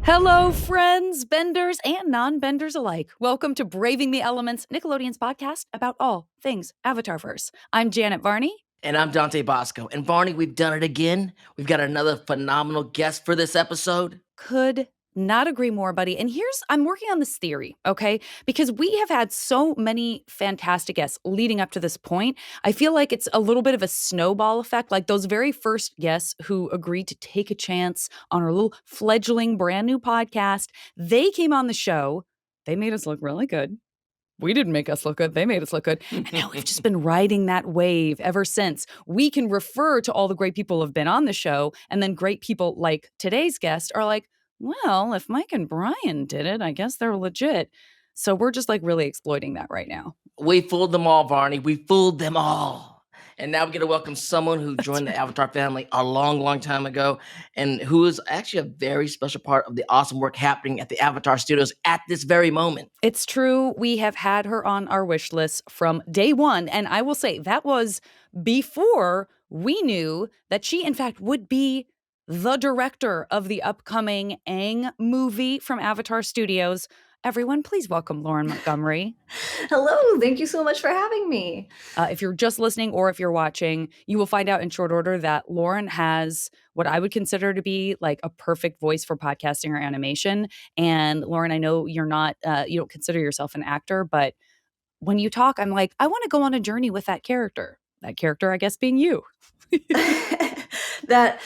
Hello, friends, benders, and non-benders alike. Welcome to Braving the Elements, Nickelodeon's podcast about all things Avatarverse. I'm Janet Varney. And I'm Dante Basco. And Varney, we've done it again. We've got another phenomenal guest for this episode. Could not agree more, buddy. And I'm working on this theory, okay? Because we have had so many fantastic guests leading up to this point. I feel like it's a little bit of a snowball effect. Like those very first guests who agreed to take a chance on our little fledgling brand new podcast, they came on the show. They made us look really good. We didn't make us look good. They made us look good. And now we've just been riding that wave ever since. We can refer to all the great people who have been on the show. And then great people like today's guest are like, well, if Mike and Brian did it, I guess they're legit. So we're just like really exploiting that right now. We fooled them all, Varney. We fooled them all. And now we're going to welcome someone who joined the Avatar family a long, long time ago and who is actually a very special part of the awesome work happening at the Avatar studios at this very moment. It's true. We have had her on our wish list from day one. And I will say that was before we knew that she, in fact, would be the director of the upcoming Aang movie from Avatar Studios. Everyone, please welcome Lauren Montgomery. Hello. Thank you so much for having me. If you're just listening or if you're watching, you will find out in short order that Lauren has what I would consider to be like a perfect voice for podcasting or animation. And Lauren, I know you're not, you don't consider yourself an actor, but when you talk, I'm like, I want to go on a journey with that character. That character, I guess, being you.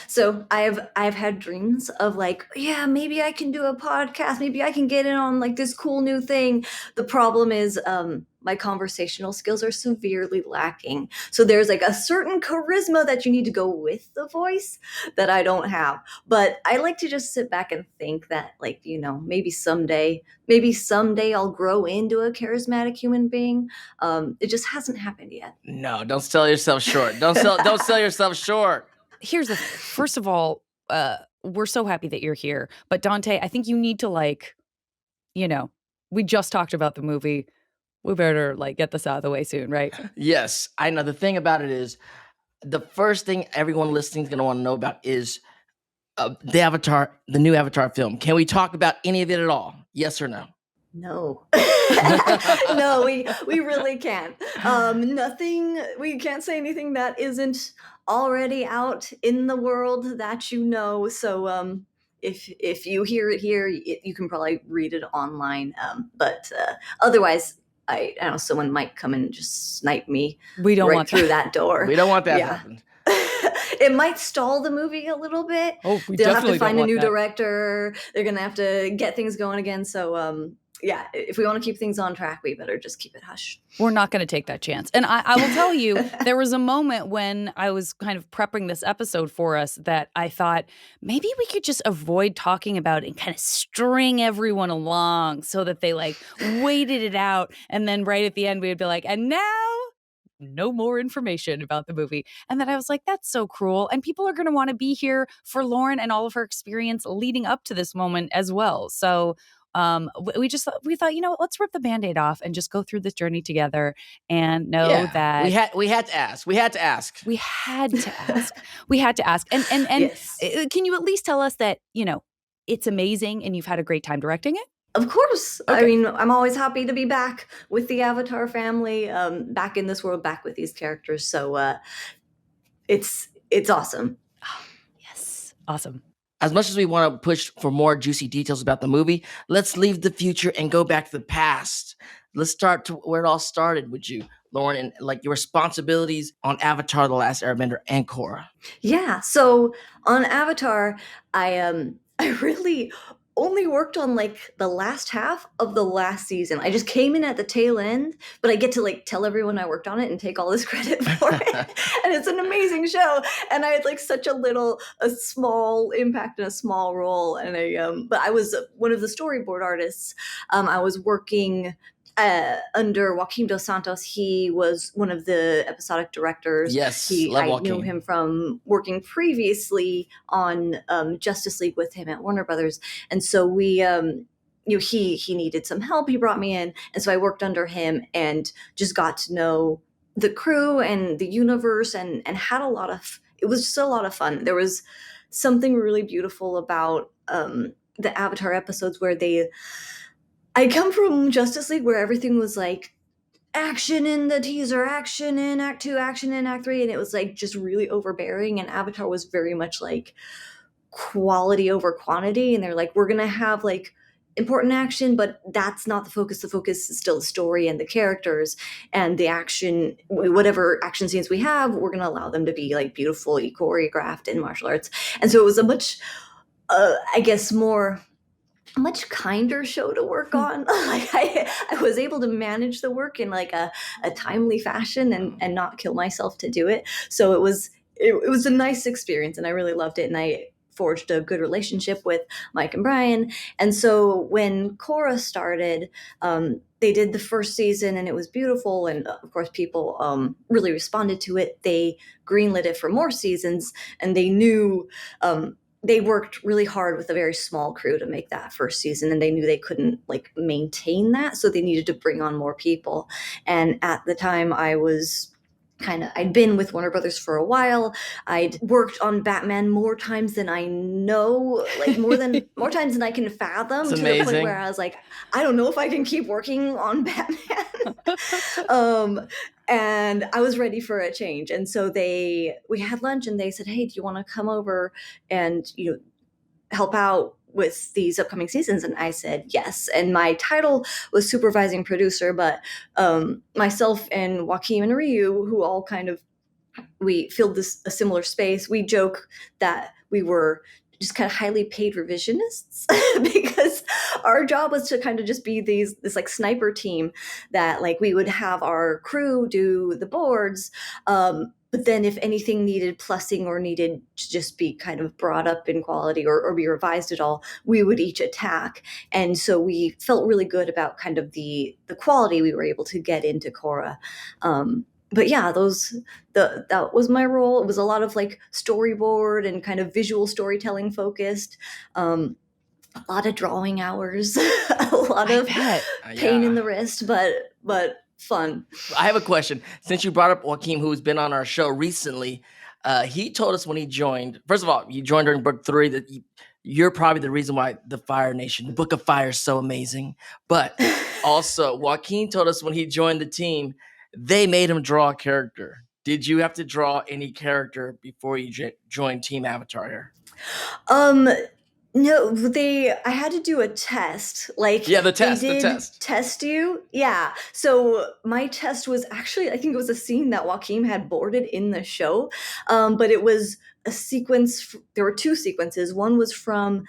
So I've had dreams of like, yeah, maybe I can do a podcast. Maybe I can get in on like this cool new thing. The problem is my conversational skills are severely lacking. So there's like a certain charisma that you need to go with the voice that I don't have. But I like to just sit back and think that like, you know, maybe someday I'll grow into a charismatic human being. It just hasn't happened yet. No, don't sell yourself short. Don't sell yourself short. Here's the thing. First of all, we're so happy that you're here. But Dante, I think you need to like, you know, we just talked about the movie. We better like get this out of the way soon, right? Yes, I know. The thing about it is, the first thing everyone listening is going to want to know about is the new Avatar film. Can we talk about any of it at all? Yes or no? No. No, we really can't. Nothing. We can't say anything that isn't already out in the world that you know. So if you hear it here, you can probably read it online. But otherwise, I don't know, someone might come and just snipe me. We don't want through that door. We don't want that to happen. It might stall the movie a little bit. Oh, we They'll definitely have to find don't a new want that. director. They're gonna have to get things going again. So yeah, if we want to keep things on track, we better just keep it hush. We're not going to take that chance. And I will tell you, there was a moment when I was kind of prepping this episode for us that I thought maybe we could just avoid talking about it and kind of string everyone along so that they like waited it out. And then right at the end, we would be like, and now no more information about the movie. And then I was like, that's so cruel. And people are going to want to be here for Lauren and all of her experience leading up to this moment as well. So we thought, you know what, let's rip the Band-Aid off and just go through this journey together and know that we had to ask. And yes. Can you at least tell us that, you know, it's amazing and you've had a great time directing it? Of course. Okay. I mean, I'm always happy to be back with the Avatar family, back in this world, back with these characters. So it's awesome. Oh, yes. Awesome. As much as we want to push for more juicy details about the movie, let's leave the future and go back to the past. Let's start to where it all started with you, Lauren, and like your responsibilities on Avatar: The Last Airbender and Korra. Yeah. So on Avatar, I really only worked on like the last half of the last season. I just came in at the tail end, but I get to like tell everyone I worked on it and take all this credit for it. And it's an amazing show. And I had like such a small impact and a small role. And but I was one of the storyboard artists. I was working under Joaquim Dos Santos. He was one of the episodic directors. Yes, I knew him from working previously on Justice League with him at Warner Brothers, and so we, he needed some help. He brought me in, and so I worked under him and just got to know the crew and the universe, and had a lot of. It was just a lot of fun. There was something really beautiful about the Avatar episodes where I come from Justice League where everything was like action in the teaser, action in Act 2, action in Act 3, and it was like just really overbearing, and Avatar was very much like quality over quantity, and they're like, we're gonna have like important action, but that's not the focus. The focus is still the story and the characters and the action. Whatever action scenes we have, we're gonna allow them to be like beautifully choreographed in martial arts. And so it was a much I guess a much kinder show to work on. Like I was able to manage the work in like a timely fashion and not kill myself to do it. So it was a nice experience, and I really loved it, and I forged a good relationship with Mike and Brian. And so when Korra started, they did the first season, and it was beautiful, and of course people really responded to it. They greenlit it for more seasons, and they knew they worked really hard with a very small crew to make that first season, and they knew they couldn't like maintain that, so they needed to bring on more people. And at the time I'd been with Warner Brothers for a while. I'd worked on Batman more times than I know, like more times than I can fathom. It's to the point amazing. where I was like, I don't know if I can keep working on Batman. And I was ready for a change. And so we had lunch, and they said, hey, do you want to come over and help out with these upcoming seasons? And I said yes. And my title was supervising producer, but myself and Joaquin and Ryu, who all we filled a similar space, we joke that we were just kind of highly paid revisionists because our job was to kind of just be this like sniper team that like we would have our crew do the boards, but then if anything needed plussing or needed to just be kind of brought up in quality or be revised at all, we would each attack. And so we felt really good about kind of the quality we were able to get into Korra. But yeah, that was my role. It was a lot of like storyboard and kind of visual storytelling focused. A lot of drawing hours, a lot of pain in the wrist, but fun. I have a question. Since you brought up Joaquin, who's been on our show recently, he told us when he joined, first of all, you joined during book 3, that you're probably the reason why the Fire Nation, the Book of Fire, is so amazing. But also, Joaquin told us when he joined the team, they made him draw a character. Did you have to draw any character before you joined Team Avatar here? No, I had to do a test. Like, yeah, the test. Test you. Yeah. So my test was actually, I think it was a scene that Joaquin had boarded in the show. But it was a sequence. There were 2 sequences. One was from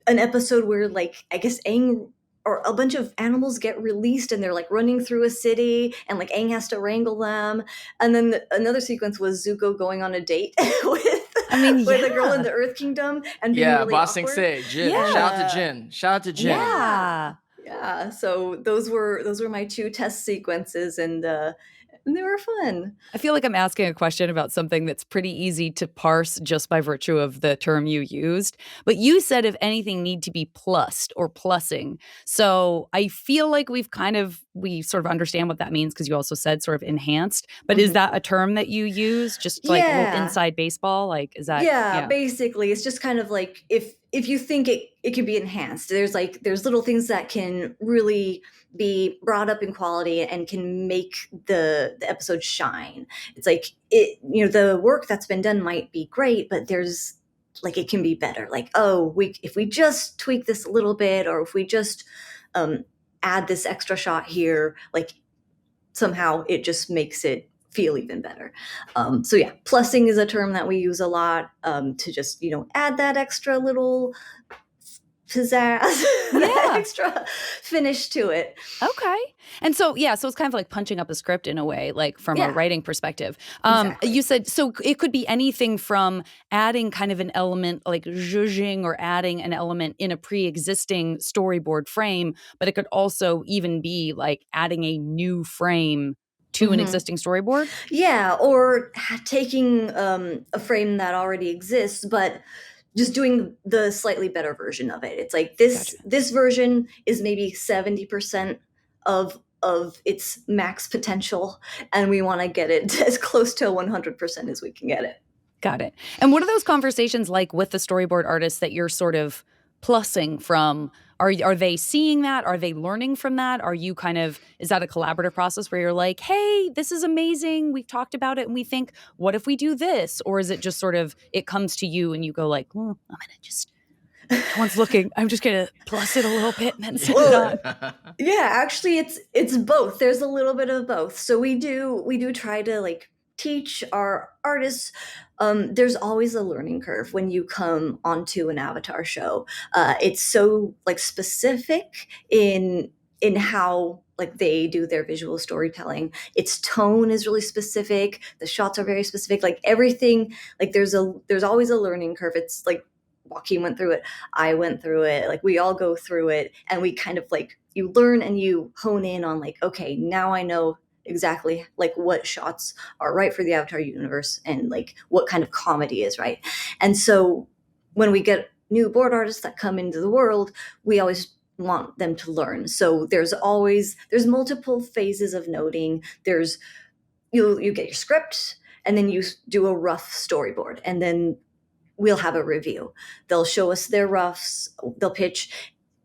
an episode where, like, I guess Aang or a bunch of animals get released, and they're like running through a city, and like Aang has to wrangle them. And then another sequence was Zuko going on a date with a girl in the Earth Kingdom and being really Ba awkward. Sing Se, Jin. Yeah. Shout out to Jin. Yeah. So those were my 2 test sequences, and they were fun. I feel like I'm asking a question about something that's pretty easy to parse just by virtue of the term you used. But you said if anything need to be plussed or plussing. So I feel like we sort of understand what that means because you also said sort of enhanced. But is that a term that you use just like a little inside baseball? Like, is that? Yeah, basically. It's just kind of like if you think it can be enhanced, there's little things that can really be brought up in quality and can make the episode shine. It's like the work that's been done might be great, but there's like it can be better. Like, if we just tweak this a little bit, or if we just add this extra shot here, like somehow it just makes it feel even better. So yeah, plussing is a term that we use a lot to just add that extra little pizzazz, that extra finish to it. Okay. And so, so it's kind of like punching up a script in a way, like from a writing perspective. Exactly. You said, so it could be anything from adding kind of an element like zhuzhing or adding an element in a pre-existing storyboard frame, but it could also even be like adding a new frame to an existing storyboard? Yeah, or taking a frame that already exists, but just doing the slightly better version of it. It's like this version is maybe 70% of its max potential, and we want to get it as close to 100% as we can get it. Got it. And what are those conversations like with the storyboard artists that you're sort of plussing from? Are they seeing that? Are they learning from that? Are you is that a collaborative process where you're like, hey, this is amazing. We've talked about it and we think, what if we do this? Or is it just sort of, it comes to you and you go like, I'm going to just, no one's looking. I'm just going to plus it a little bit and then send it on. Yeah, actually it's both. There's a little bit of both. So we do try to like teach our artists. There's always a learning curve when you come onto an Avatar show. It's so like specific in how like they do their visual storytelling. Its tone is really specific. The shots are very specific. Like everything, like there's always a learning curve. It's like Joaquin went through it. I went through it. Like we all go through it, and we kind of like you learn and you hone in on like, okay, now I know exactly like what shots are right for the Avatar universe and like what kind of comedy is right. And so when we get new board artists that come into the world, we always want them to learn. So there's multiple phases of noting. There's you get your script, and then you do a rough storyboard, and then we'll have a review. They'll show us their roughs, they'll pitch.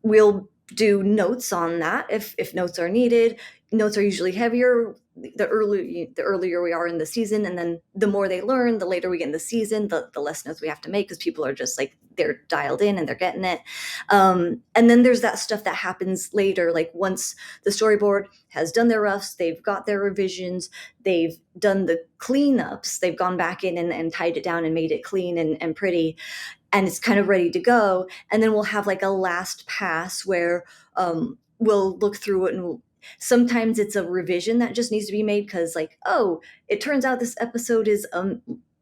We'll do notes on that if notes are needed. Notes are usually heavier the earlier we are in the season, and then the more they learn, the later we get in the season, the less notes we have to make because people are just like they're dialed in and they're getting it. And then there's that stuff that happens later, like once the storyboard has done their roughs, they've got their revisions, they've done the cleanups, they've gone back in and tied it down and made it clean and pretty, and it's kind of ready to go. And then we'll have like a last pass where we'll look through it, and sometimes it's a revision that just needs to be made because like, oh, it turns out this episode is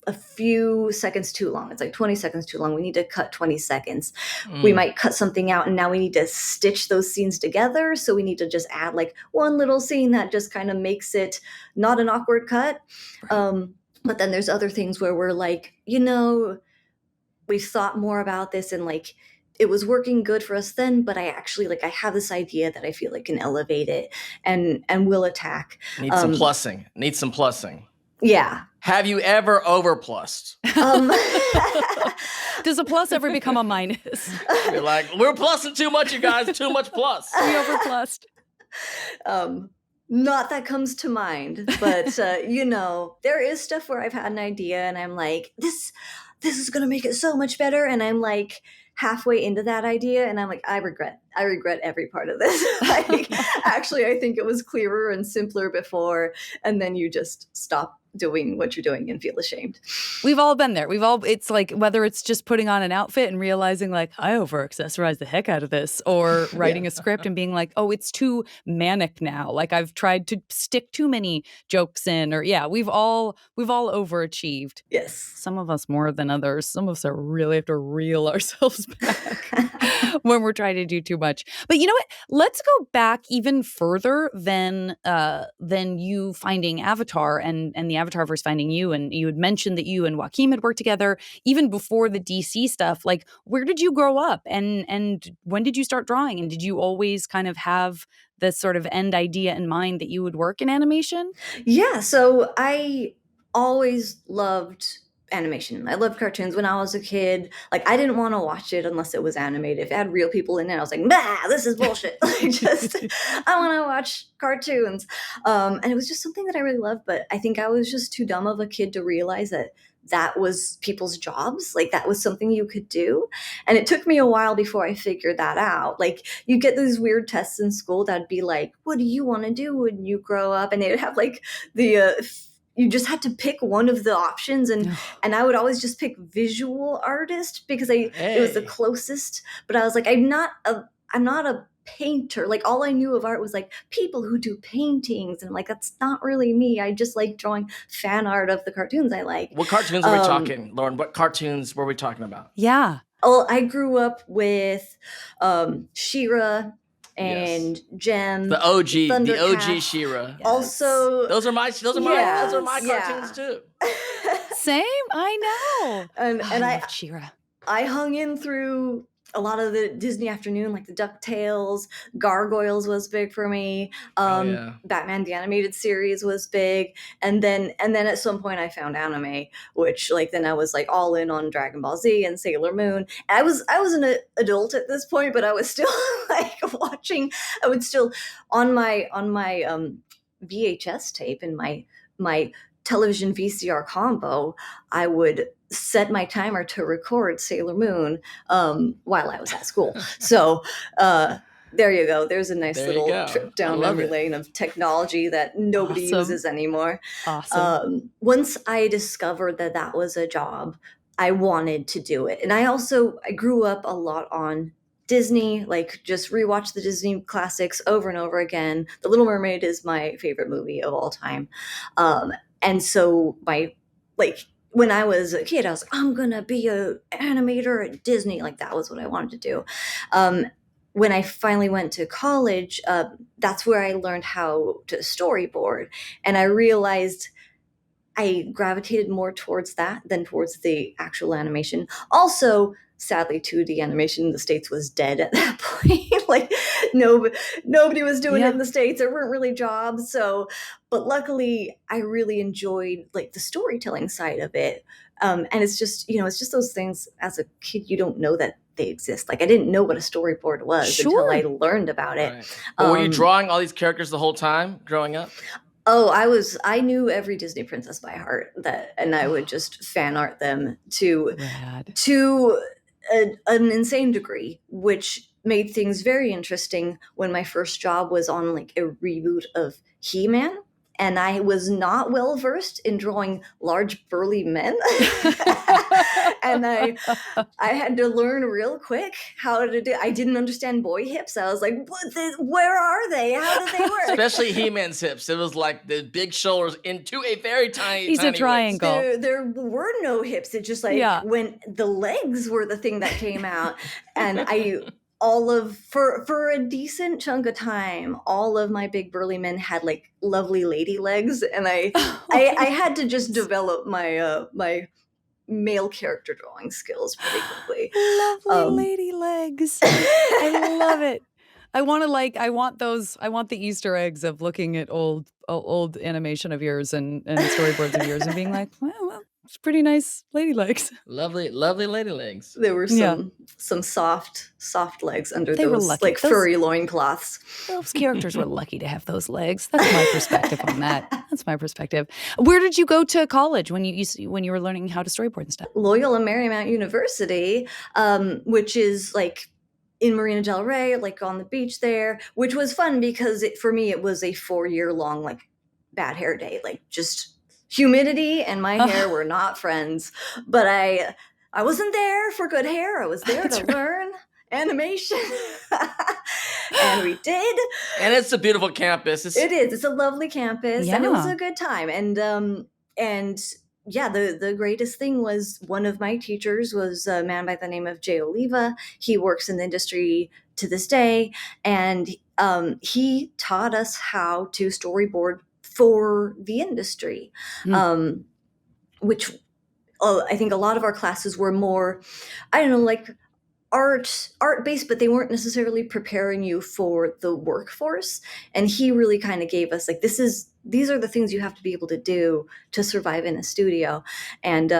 a few seconds too long. It's like 20 seconds too long. We need to cut 20 seconds. We might cut something out, and now we need to stitch those scenes together. So we need to just add like one little scene that just kind of makes it not an awkward cut. Right. But then there's other things where we're like, we've thought more about this, and like it was working good for us then, but I actually like I have this idea that I feel like can elevate it and will attack. Need some plussing. Yeah. Have you ever overplussed? Does a plus ever become a minus? You're like, we're plussing too much, you guys. Too much plus. We overplussed. Not that comes to mind, but there is stuff where I've had an idea and I'm like, this is gonna make it so much better, and I'm like halfway into that idea and I'm like, I regret every part of this. Like, actually, I think it was clearer and simpler before, and then you just stop doing what you're doing and feel ashamed. We've all been there. It's like whether it's just putting on an outfit and realizing like I over accessorized the heck out of this, or writing a script and being like, oh, it's too manic now. Like I've tried to stick too many jokes in, or we've all overachieved. Yes. Some of us more than others. Some of us are really have to reel ourselves back when we're trying to do too much. But you know what? Let's go back even further than you finding Avatar and the Avatarverse finding you. And you had mentioned that you and Joaquin had worked together even before the DC stuff. Like, where did you grow up, and when did you start drawing? And did you always kind of have this sort of end idea in mind that you would work in animation? Yeah, so I always loved animation. I loved cartoons when I was a kid. Like, I didn't want to watch it unless it was animated. If it had real people in it, I was like, bah, this is bullshit. I want to watch cartoons. And it was just something that I really loved, but I think I was just too dumb of a kid to realize that was people's jobs. Like, that was something you could do. And it took me a while before I figured that out. Like, you get these weird tests in school that'd be like, what do you want to do when you grow up? And they'd have like you just had to pick one of the options, and I would always just pick visual artist because it was the closest. But I was like, I'm not a painter. Like, all I knew of art was like people who do paintings, and like that's not really me. I just like drawing fan art of the cartoons I like. What cartoons are we talking, Lauren? What cartoons were we talking about? Yeah. Oh, I grew up with She-Ra and Gem, the OG She-Ra. Yes. Also, those are my cartoons too. Same, I know. And I She-Ra. I hung in through a lot of the Disney afternoon, like the DuckTales, Gargoyles was big for me. Oh yeah. Batman the Animated Series was big, and then at some point I found anime, which like then I was like all in on Dragon Ball Z and Sailor Moon. I was an adult at this point, but I was still like watching. I would still on my VHS tape in my television VCR combo, I would set my timer to record Sailor Moon while I was at school. So there you go. There's a nice There you little go. trip I down love memory it. lane of technology that nobody Awesome. uses anymore. Awesome. Once I discovered that that was a job, I wanted to do it. And I grew up a lot on Disney, like just rewatch the Disney classics over and over again. The Little Mermaid is my favorite movie of all time. And so when I was a kid, I was like, I'm gonna be an animator at Disney. Like that was what I wanted to do. When I finally went to college, that's where I learned how to storyboard. And I realized I gravitated more towards that than towards the actual animation. Also, sadly, 2D animation in the States was dead at that point. Like nobody was doing it in the States. There weren't really jobs. So, but luckily I really enjoyed like the storytelling side of it. And it's just, it's just those things as a kid, you don't know that they exist. Like I didn't know what a storyboard was until I learned about it. Right. But were you drawing all these characters the whole time growing up? Oh, I knew every Disney princess by heart, and I would just fan art them to an insane degree, which made things very interesting when my first job was on like a reboot of He-Man. And I was not well versed in drawing large burly men. And I had to learn real quick how to do. I didn't understand boy hips. I was like, where are they? How do they work? Especially He-Man's hips. It was like the big shoulders into a very tiny. He's tiny a triangle. There were no hips. It just like when the legs were the thing that came out, and for a decent chunk of time, all of my big burly men had like lovely lady legs, and I had to just develop my my male character drawing skills pretty quickly. Lovely lady legs. I love it. I want the Easter eggs of looking at old animation of yours and storyboards of yours and being like, well, it's pretty nice lady legs. Lovely lady legs. There were some soft legs under those like furry loincloths. Those characters were lucky to have those legs. That's my perspective on that. That's my perspective. Where did you go to college when you were learning how to storyboard and stuff? Loyola Marymount University, which is like in Marina Del Rey, like on the beach there, which was fun because for me it was a 4-year long like bad hair day, like just humidity and my hair were not friends. But I wasn't there for good hair. I was there to learn animation. And we did. And it's a beautiful campus. It is. It's a lovely campus. And it was a good time. And yeah, the greatest thing was one of my teachers was a man by the name of Jay Oliva. He works in the industry to this day. And he taught us how to storyboard for the industry, which I think a lot of our classes were more, I don't know, like art based, but they weren't necessarily preparing you for the workforce. And he really kind of gave us like, these are the things you have to be able to do to survive in a studio. And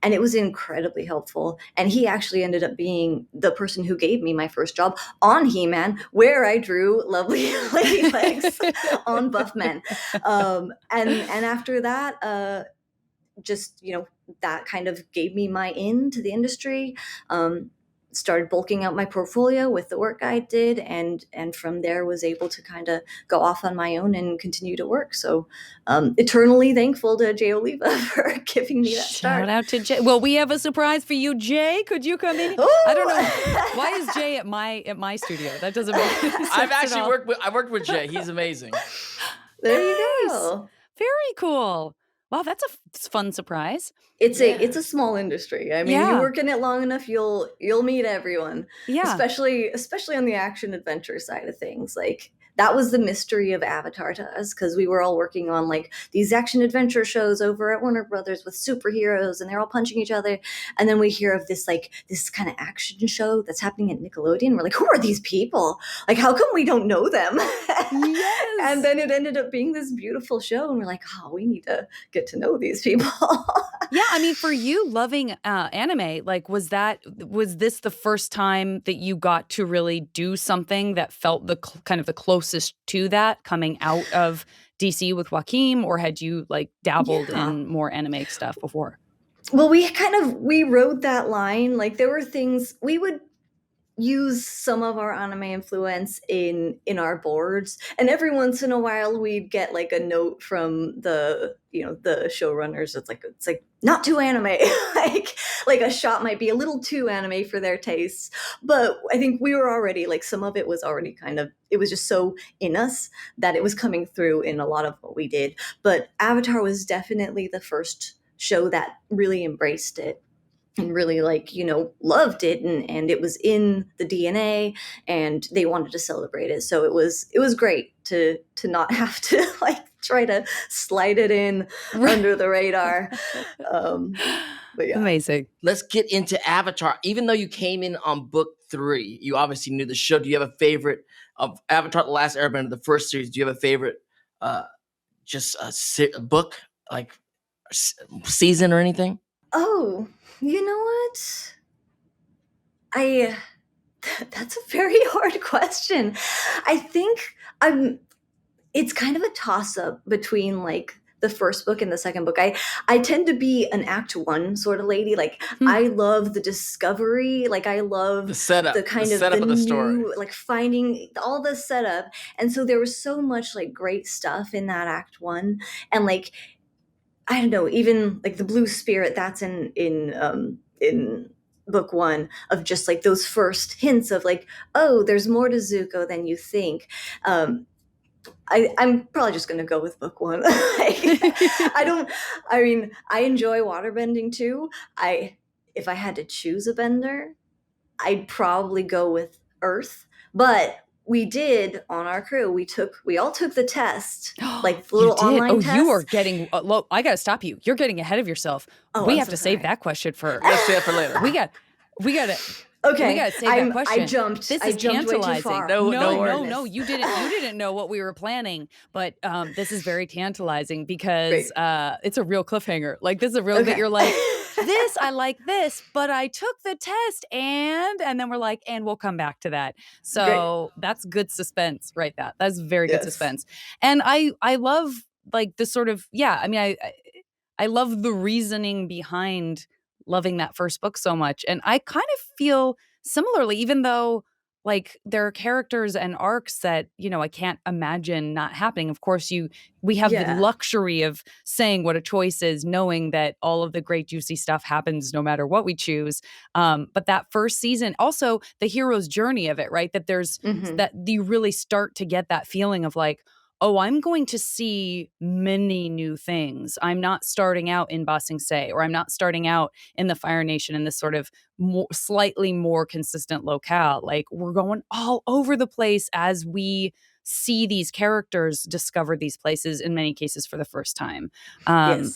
it was incredibly helpful. And he actually ended up being the person who gave me my first job on He-Man, where I drew lovely lady legs on buff men. And after that, just, that kind of gave me my in to the industry. Started bulking out my portfolio with the work I did, and from there was able to kind of go off on my own and continue to work. So eternally thankful to Jay Oliva for giving me that start. Shout out to Jay. Well, we have a surprise for you, Jay. Could you come in? Ooh. I don't know. Why is Jay at my studio? That doesn't make any sense. I've worked with Jay. He's amazing. There you go. Very cool. Wow, that's a fun surprise. It's a small industry. I mean, you work in it long enough, you'll meet everyone. Yeah. Especially on the action adventure side of things. Like that was the mystery of Avatar to us, because we were all working on like these action adventure shows over at Warner Brothers with superheroes and they're all punching each other, and then we hear of this like this kind of action show that's happening at Nickelodeon. We're like, who are these people? Like, how come we don't know them? Yes. And then it ended up being this beautiful show, and we're like, oh, we need to get to know these people. Yeah, I mean, for you loving anime, like, was this the first time that you got to really do something that felt kind of the closest to that coming out of DC with Joaquin, or had you like dabbled in more anime stuff before? Well, we rode that line. Like, there were things we would use some of our anime influence in our boards, and every once in a while we'd get like a note from the showrunners. It's like not too anime. like a shot might be a little too anime for their tastes, but I think we were already like, some of it was already it was just so in us that it was coming through in a lot of what we did. But Avatar was definitely the first show that really embraced it and really loved it, and it was in the DNA, and they wanted to celebrate it. So it was great to not have to like try to slide it in under the radar. But yeah. Amazing. Let's get into Avatar. Even though you came in on book 3, you obviously knew the show. Do you have a favorite of Avatar: The Last Airbender, the first series? Do you have a favorite book, like season or anything? Oh, you know what? That's a very hard question. I think it's kind of a toss-up between like the first book and the second book. I tend to be an act 1 sort of lady. Like, I love the discovery. Like, I love the setup, the kind the of setup the of the new, story, like finding all the setup. And so there was so much like great stuff in that act 1, and like, I don't know, even like the blue spirit that's in book 1, of just like those first hints of like, oh, there's more to Zuko than you think. I'm probably just gonna go with book 1. I enjoy waterbending too. If I had to choose a bender, I'd probably go with Earth. But we did on our crew. We all took the test, like the little online test. You are getting. I got to stop you. You're getting ahead of yourself. We have to save that question for. Let's save it for later. We got to. Okay, we got to save that question. I jumped. This I is jumped tantalizing. Way too far. No. You didn't know what we were planning, but this is very tantalizing because it's a real cliffhanger. Like, this is a real. Okay. You're like, this, I like this, but I took the test and then we're like, and we'll come back to that. So that's good suspense, right? That's very good suspense. And I love like the sort of, I love the reasoning behind loving that first book so much. And I kind of feel similarly, even though like there are characters and arcs that, I can't imagine not happening. Of course, we have the luxury of saying what a choice is, knowing that all of the great juicy stuff happens no matter what we choose. But that first season, also the hero's journey of it, right? That there's that you really start to get that feeling of like, oh, I'm going to see many new things. I'm not starting out in Ba Sing Se, or I'm not starting out in the Fire Nation in this sort of slightly more consistent locale. Like, we're going all over the place as we see these characters discover these places, in many cases for the first time.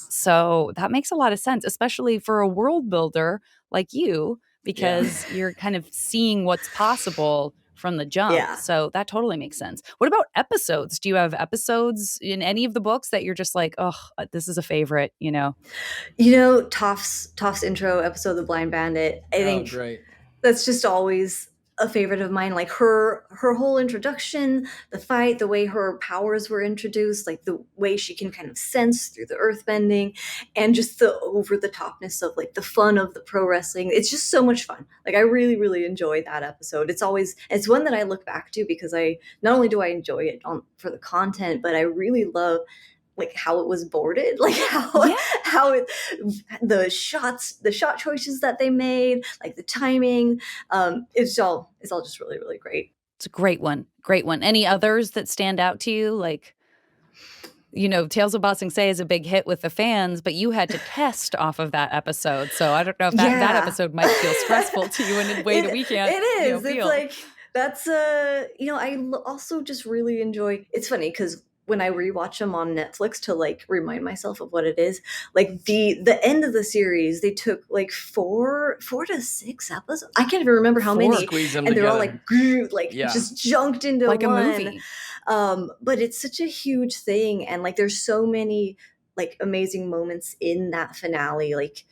So that makes a lot of sense, especially for a world builder like you, because you're kind of seeing what's possible from the jump. So that totally makes sense. What about episodes? Do you have episodes in any of the books that you're just like, oh, this is a favorite, Toph's intro episode, The Blind Bandit, I think great. That's just always a favorite of mine. Like her whole introduction, the fight, the way her powers were introduced, like the way she can kind of sense through the earthbending, and just the over the topness of like the fun of the pro wrestling. It's just so much fun. Like, I really, really enjoy that episode. It's one that I look back to because not only do I enjoy it for the content, but I really love like how it was boarded, like the shot choices that they made, like the timing. It's all just really, really great. It's a great one. Any others that stand out to you? Like, Tales of Ba Sing Se is a big hit with the fans, but you had to test off of that episode. So I don't know if that episode might feel stressful to you in a way that we can't. It is. It's like That's also just really enjoy. It's funny because when I rewatch them on Netflix to like remind myself of what it is, like the end of the series, they took like four to six episodes. I can't even remember how many, Squeeze them and they're all together. like Yeah. just junked into Like a one. movie. But it's such a huge thing, and like there's so many like amazing moments in that finale, like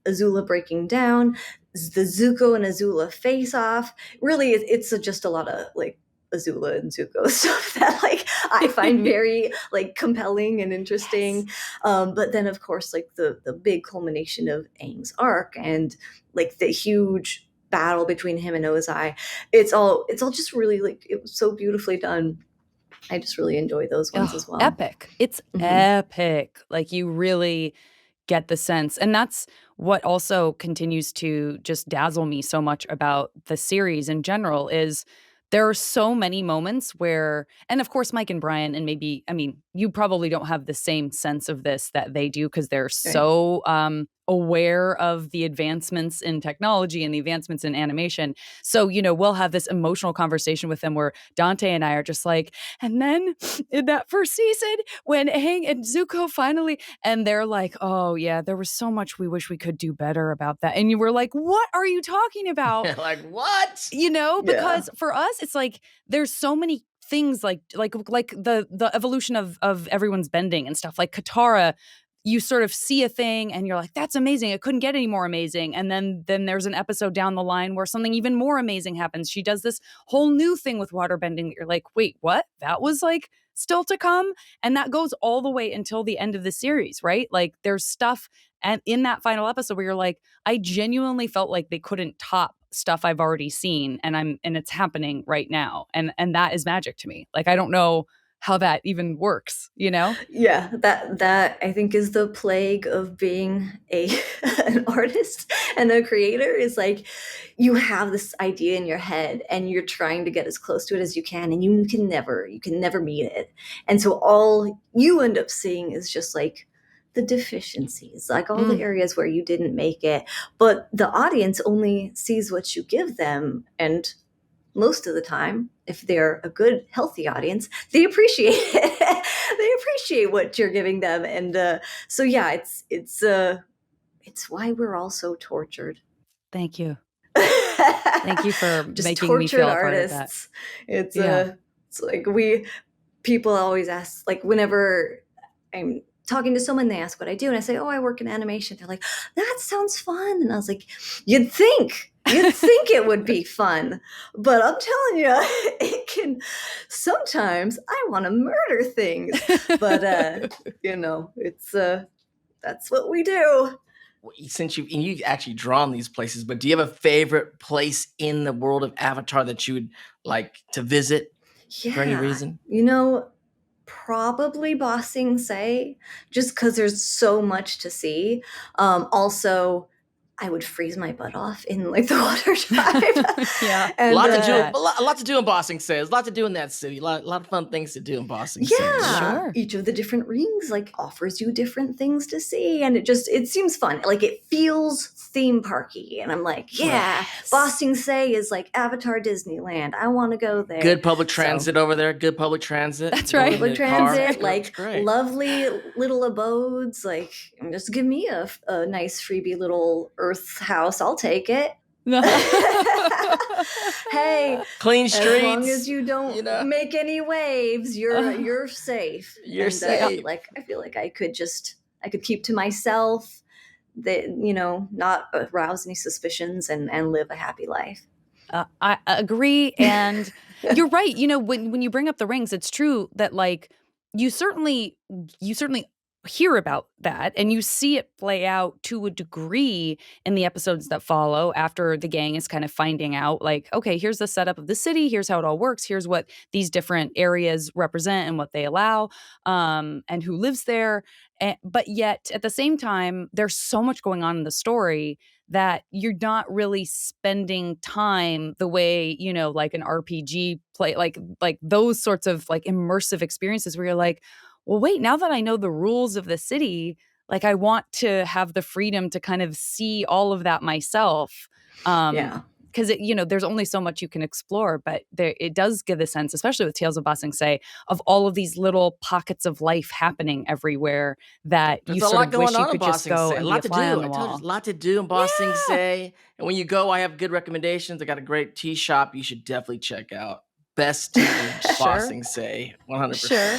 Azula breaking down, the Zuko and Azula face off. Really, it's just a lot of like Azula and Zuko stuff that like I find very like compelling and interesting. Yes. But then of course like the big culmination of Aang's arc and like the huge battle between him and Ozai. It's all just really like it was so beautifully done. I just really enjoy those ones as well. Epic. It's epic. Like you really get the sense. And that's what also continues to just dazzle me so much about the series in general is there are so many moments where, and of course, Mike and Brian, and maybe, I mean, you probably don't have the same sense of this that they do because they're so aware of the advancements in technology and the advancements in animation. So, we'll have this emotional conversation with them where Dante and I are just like, and then in that first season, when Aang and Zuko finally, and they're like, oh yeah, there was so much we wish we could do better about that. And you were like, what are you talking about? Like what? Because for us, it's like there's so many things like the evolution of everyone's bending and stuff. Like Katara, you sort of see a thing and you're like, that's amazing. It couldn't get any more amazing. And then there's an episode down the line where something even more amazing happens. She does this whole new thing with water bending that you're like, wait, what? That was like still to come? And that goes all the way until the end of the series, right? Like there's stuff and in that final episode where you're like, I genuinely felt like they couldn't top stuff I've already seen and it's happening right now. And that is magic to me. Like I don't know how that even works, Yeah, that I think is the plague of being an artist and a creator is like you have this idea in your head and you're trying to get as close to it as you can and you can never meet it. And so all you end up seeing is just like the deficiencies, like all the areas where you didn't make it. But the audience only sees what you give them, and most of the time, if they're a good, healthy audience, they appreciate it. They appreciate what you're giving them, and so yeah, it's why we're all so tortured. Thank you. Thank you for just making tortured me feel artists. Part of that. It's like people always ask, like whenever I'm talking to someone, they ask what I do, and I say, oh, I work in animation. They're like, that sounds fun. And I was like, you'd think it would be fun, but I'm telling you, it can sometimes I want to murder things, but it's that's what we do. Since you've actually drawn these places, but do you have a favorite place in the world of Avatar that you would like to visit for any reason? Probably Ba Sing Se, just because there's so much to see. Also, I would freeze my butt off in like the water tribe. Yeah, and, a lot to do in Ba Sing Se. There's a lot to do in that city. A lot of fun things to do in Ba Sing Se. Yeah, sure. Each of the different rings like offers you different things to see, and it seems fun. Like it feels theme parky, and I'm like, yeah, Yes. Ba Sing Se is like Avatar Disneyland. I want to go there. Good public transit over there. Good public transit. That's right. Public transit, like lovely little abodes. Like, just give me a nice freebie little Earth house. I'll take it. Hey, clean streets. As long as you don't make any waves, you're safe. You're safe. I feel like I could keep to myself, that not arouse any suspicions and live a happy life. I agree, and you're right. When you bring up the rings, it's true that like you certainly hear about that and you see it play out to a degree in the episodes that follow after the gang is kind of finding out like, okay, here's the setup of the city, here's how it all works, here's what these different areas represent and what they allow, and who lives there. But yet at the same time, there's so much going on in the story that you're not really spending time the way, like an RPG play, like those sorts of like immersive experiences where you're like, well, wait, now that I know the rules of the city, like I want to have the freedom to kind of see all of that myself. Yeah. because there's only so much you can explore, but it does give the sense, especially with Tales of Ba Sing Se, of all of these little pockets of life happening everywhere that There's you a sort lot of wish going you on in could Ba just Sing go Se. A and be a lot to fly do. on I the told you, wall. a lot to do in Ba Sing Yeah. Se. And when you go, I have good recommendations. I got a great tea shop you should definitely check out. Best tea in Ba Sure. Sing Se, 100%. Sure.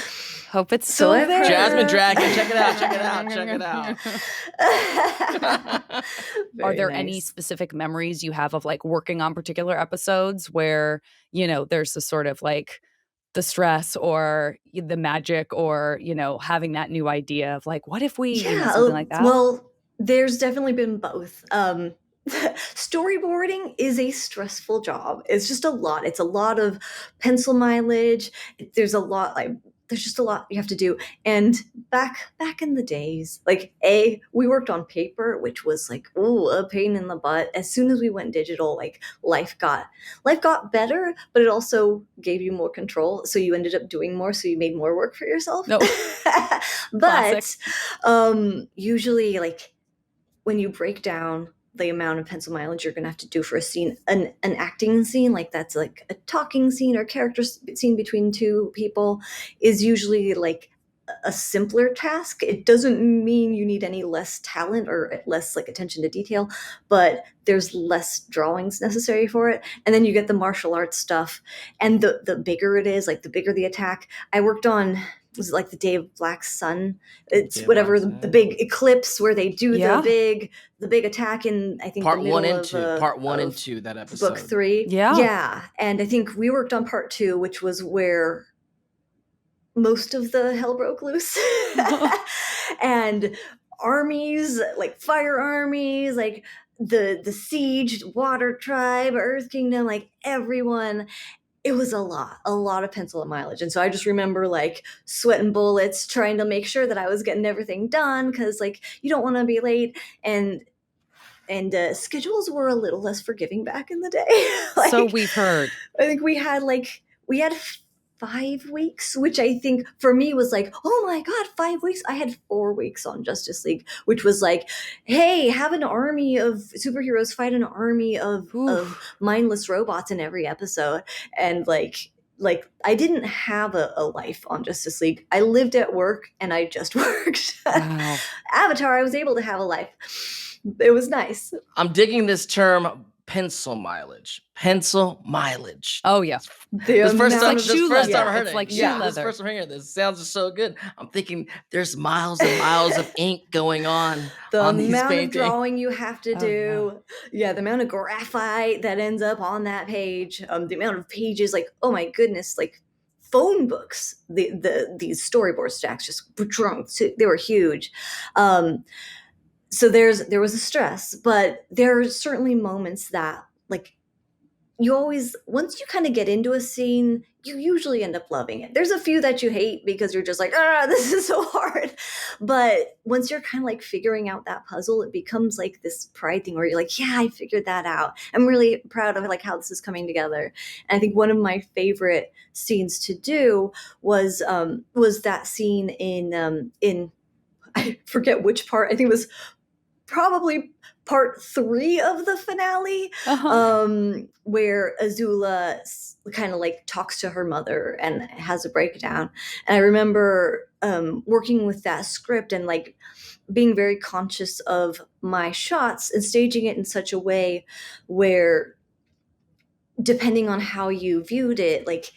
Hope it's So still I've there. heard. Jasmine Dragon, check it out, check it out, check it out. Are Very there any nice. specific memories you have of like working on particular episodes where, there's the sort of like the stress or the magic or, having that new idea of like, what if we, Yeah, something like that? well, there's definitely been both. Storyboarding is a stressful job. It's just a lot. It's a lot of pencil mileage. There's just a lot you have to do. And back in the days, like we worked on paper, which was like a pain in the butt. As soon as we went digital, like life got better, but it also gave you more control. So you ended up doing more, so you made more work for yourself. No. But usually, like when you break down the amount of pencil mileage you're going to have to do for a scene, an acting scene, like that's like a talking scene or character scene between two people, is usually like a simpler task. It doesn't mean you need any less talent or less like attention to detail, but there's less drawings necessary for it. And then you get the martial arts stuff, and the bigger it is, like the bigger the attack. I worked on, was it like the Day of Black Sun? It's whatever, the big eclipse where they do Yeah. the big attack in, I think, Part the middle 1 and of 2. Part 1 and 2, that episode. book 3. Yeah. And I think we worked on part 2, which was where most of the hell broke loose. And armies, like fire armies, like the siege, water tribe, earth kingdom, like everyone. It was a lot of pencil and mileage. And so I just remember like sweating bullets trying to make sure that I was getting everything done, because like you don't want to be late. And schedules were a little less forgiving back in the day. Like, so we've heard. I think we had 5 weeks, which I think for me was like, oh my God, 5 weeks. I had 4 weeks on Justice League, which was like, hey, have an army of superheroes fight an army of mindless robots in every episode. And like I didn't have a life on Justice League. I lived at work and I just worked. Wow. Avatar, I was able to have a life. It was nice. I'm digging this term, pencil mileage. Pencil mileage. Oh yeah. This first time I heard it's it. like shoe This leather. first time hearing this sounds so good. I'm thinking there's miles and miles of ink going on. The on these amount of paintings. drawing you have to do, the amount of graphite that ends up on that page, the amount of pages, like, oh my goodness, like phone books, these storyboard stacks just drunk. They were huge. So there was a stress, but there are certainly moments that like you always, once you kind of get into a scene, you usually end up loving it. There's a few that you hate because you're just like, this is so hard. But once you're kind of like figuring out that puzzle, it becomes like this pride thing where you're like, yeah, I figured that out. I'm really proud of like how this is coming together. And I think one of my favorite scenes to do was that scene in I forget which part. I think it was probably part 3 of the finale, where Azula kind of like talks to her mother and has a breakdown. And I remember working with that script and like being very conscious of my shots and staging it in such a way where, depending on how you viewed it, like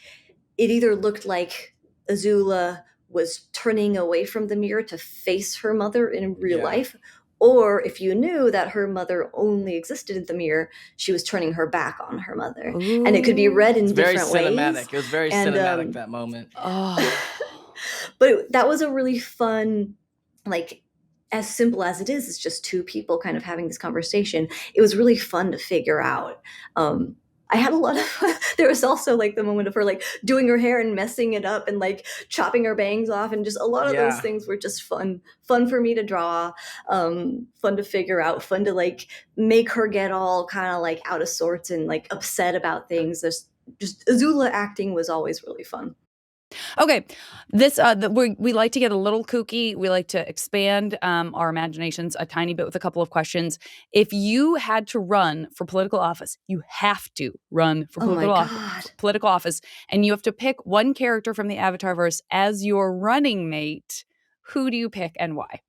it either looked like Azula was turning away from the mirror to face her mother in real life, or if you knew that her mother only existed in the mirror, she was turning her back on her mother. Ooh. And it could be read in different ways. Very cinematic. It was very cinematic, that moment. But that was a really fun, like, as simple as it is, it's just two people kind of having this conversation. It was really fun to figure out. I had a lot of, there was also like the moment of her like doing her hair and messing it up and like chopping her bangs off, and just a lot of those things were just fun for me to draw, fun to figure out, fun to like make her get all kind of like out of sorts and like upset about things. There's just Azula acting was always really fun. Okay, this we like to get a little kooky. We like to expand our imaginations a tiny bit with a couple of questions. If you had to run for political office, you have to run for Oh my political office, and you have to pick one character from the Avatarverse as your running mate. Who do you pick and why?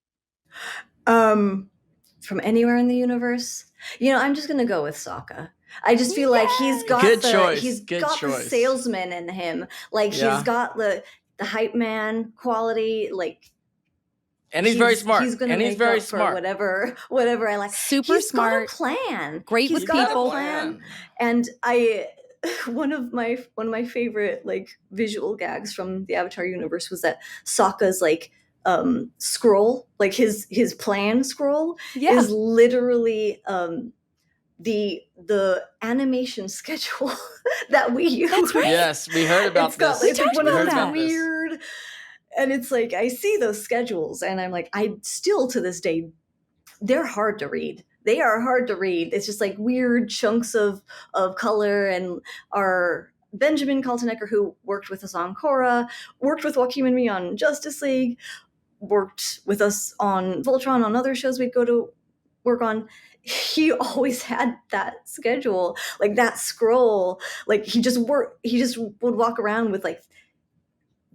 From anywhere in the universe, I'm just gonna go with Sokka. I just feel like he's got Good the choice. he's Good got the choice. salesman in him. Like Yeah. he's got the hype man quality. Like And he's very smart. He's gonna and he's make very up for smart. whatever I like. Super He's smart. got a plan. Great He's with got people. a plan. And one of my favorite like visual gags from the Avatar universe was that Sokka's like scroll, like his plan scroll is literally the animation schedule that we use. That's right. Yes, we heard about It's got, this. it's like one of about those that. weird, and it's like I see those schedules and I'm like, I still to this day, they're hard to read. They are hard to read. It's just like weird chunks of color. And our Benjamin Kaltenecker, who worked with us on Korra, worked with Joaquin and me on Justice League, worked with us on Voltron, on other shows we'd go to work on. He always had that schedule, like that scroll. Like he just would walk around with like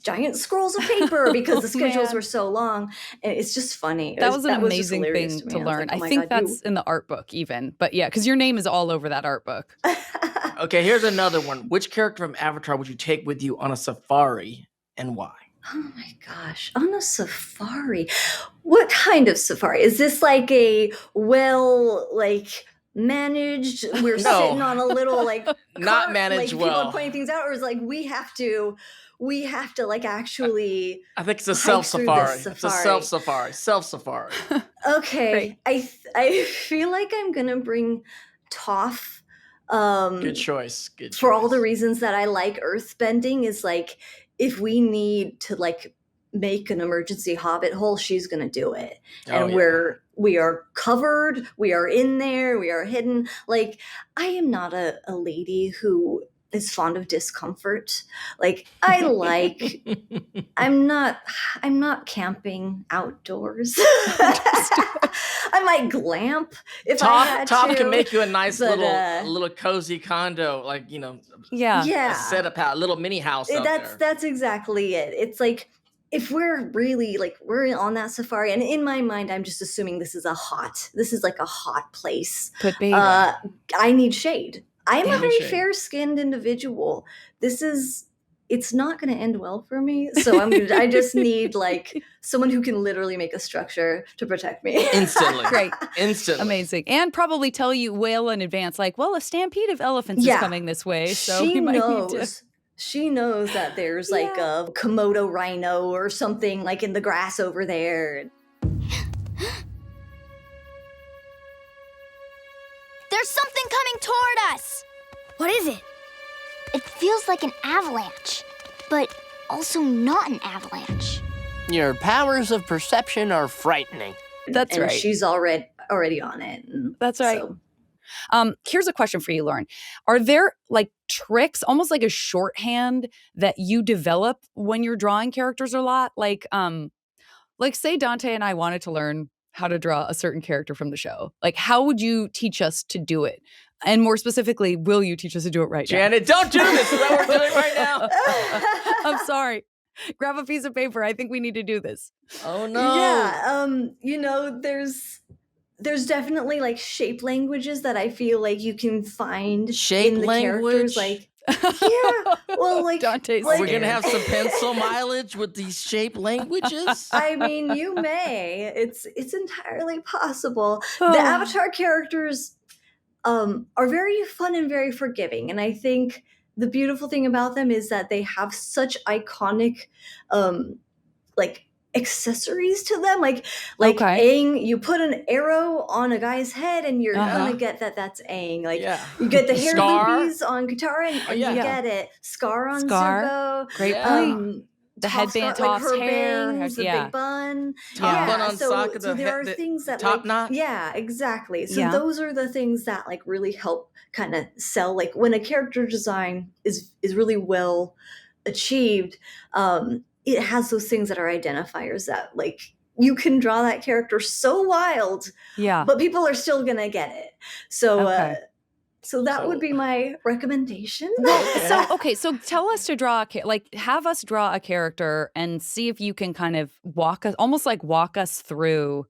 giant scrolls of paper because the schedules were so long, and it's just funny. That was an amazing thing to learn. I think that's in the art book even, but yeah, because your name is all over that art book. Okay, here's another one. Which character from Avatar would you take with you on a safari and why? Oh my gosh, on a safari. What kind of safari? Is this like a managed, we're sitting on a little like not cart, managed like, well. people are pointing things out, or is like we have to like actually I think it's a self-safari. It's a self-safari. Okay. I feel like I'm gonna bring Toph. Good choice. For all the reasons that I like earthbending, is like if we need to like make an emergency hobbit hole, she's gonna do it. And we are covered, we are in there, we are hidden. Like I am not a lady who is fond of discomfort. Like I'm not camping outdoors. I might glamp if I had to. Top can make you a nice little cozy condo, like a setup house, a little mini house. That's exactly it. It's like if we're really like we're on that safari, and in my mind, I'm just assuming this is like a hot place. Could be. I need shade. I am a very fair-skinned individual. It's not going to end well for me. So I just need like someone who can literally make a structure to protect me. Instantly. Great. Instantly. Amazing. And probably tell you well in advance, like, well, a stampede of elephants is coming this way. So she might knows. need to... She knows that there's like a Komodo rhino or something like in the grass over there. There's something coming toward us! What is it? It feels like an avalanche, but also not an avalanche. Your powers of perception are frightening. That's and right. She's already on it. That's right. Here's a question for you, Lauren. Are there like tricks, almost like a shorthand that you develop when you're drawing characters a lot? Like say Dante and I wanted to learn how to draw a certain character from the show. Like, how would you teach us to do it? And more specifically, will you teach us to do it right Janet, don't do this. Is what we're doing right now. I'm sorry. Grab a piece of paper. I think we need to do this. Oh, no. Yeah. There's definitely like shape languages that I feel like you can find in the characters. Like, yeah. Well, like Dante's are we going to have some pencil mileage with these shape languages? I mean, you may. It's entirely possible. The Avatar characters are very fun and very forgiving. And I think the beautiful thing about them is that they have such iconic like accessories to them. Like Aang, you put an arrow on a guy's head and you're gonna get that's Aang. Like you get the hair loopies on Katara and you get it. Scar on Zuko. Great point. The headband, like tossed hair, bangs, the big bun. Top bun on so Sokka, there are things that top knot. Yeah, exactly. So those are the things that like really help kind of sell. Like when a character design is really well achieved, it has those things that are identifiers that like you can draw that character so wild, Yeah. but people are still gonna get it. So Okay. so that would be my recommendation. So tell us to draw have us draw a character and see if you can kind of walk us through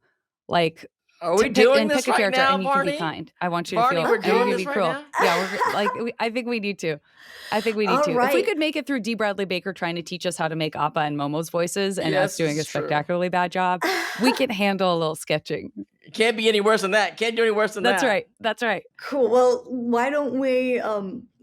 like Are we doing pick this a right character now, and you can be Barney? kind. I want you to Barney, feel we're you doing can this be right cruel. now? Yeah, I think we need to. I think we need All to. If we right. could make it through D. Bradley Baker trying to teach us how to make Appa and Momo's voices and Yes, us doing a it's true. spectacularly bad job, we can handle a little sketching. It can't be any worse than that. Can't do any worse than That's that. right. That's right. Cool. Well, why don't we